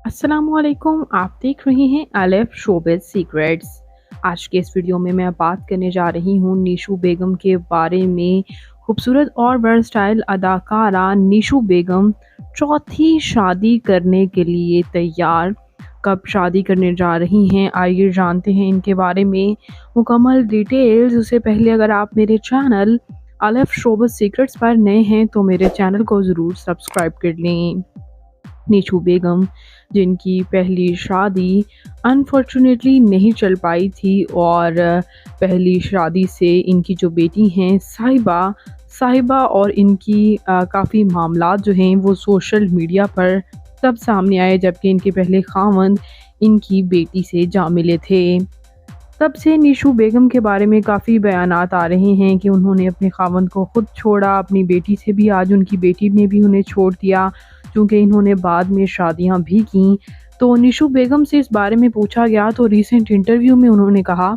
अस्सलामुअलैकुम, आप देख रहे हैं अलिफ शोबिज़ सीक्रेट्स। आज के इस वीडियो में मैं बात करने जा रही हूँ निशू बेगम के बारे में। खूबसूरत और वर्सटाइल अदाकारा निशू बेगम चौथी शादी करने के लिए तैयार। कब शादी करने जा रही हैं, आइए जानते हैं इनके बारे में मुकम्मल डिटेल्स। उससे पहले अगर आप मेरे चैनल अलिफ शोबिज़ सीक्रेट्स पर नए हैं तो मेरे चैनल को ज़रूर सब्सक्राइब कर लें। निशू बेगम, जिनकी पहली शादी अनफॉर्चुनेटली नहीं चल पाई थी और पहली शादी से इनकी जो बेटी हैं साहिबा साहिबा और इनकी काफ़ी मामलात जो हैं वो सोशल मीडिया पर तब सामने आए जबकि इनके पहले खावंद इनकी बेटी से जा मिले थे। तब से निशू बेगम के बारे में काफ़ी बयानात आ रहे हैं कि उन्होंने अपने खावंद को खुद छोड़ा, अपनी बेटी से भी आज उनकी बेटी ने भी उन्हें छोड़ दिया क्योंकि इन्होंने बाद में शादियां भी की। तो निशू बेगम से इस बारे में पूछा गया तो रिसेंट इंटरव्यू में उन्होंने कहा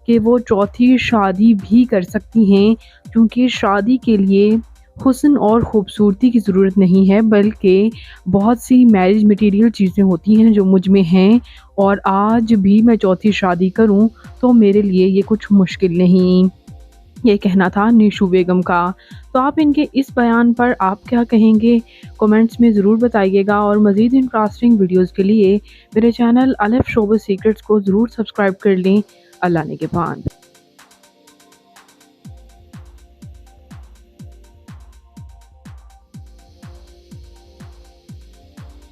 कि वो चौथी शादी भी कर सकती हैं क्योंकि शादी के लिए हुस्न और ख़ूबसूरती की ज़रूरत नहीं है बल्कि बहुत सी मैरिज मटेरियल चीज़ें होती हैं जो मुझ में हैं, और आज भी मैं चौथी शादी करूं तो मेरे लिए ये कुछ मुश्किल नहीं। ये कहना था निशू बेगम का। तो आप इनके इस बयान पर आप क्या कहेंगे, कमेंट्स में ज़रूर बताइएगा। और मज़ीद इंटरेस्टिंग वीडियोज़ के लिए मेरे चैनल अलिफ शोबिज़ सीक्रेट्स को ज़रूर सब्सक्राइब कर लें। अल्लाह ने के बाद।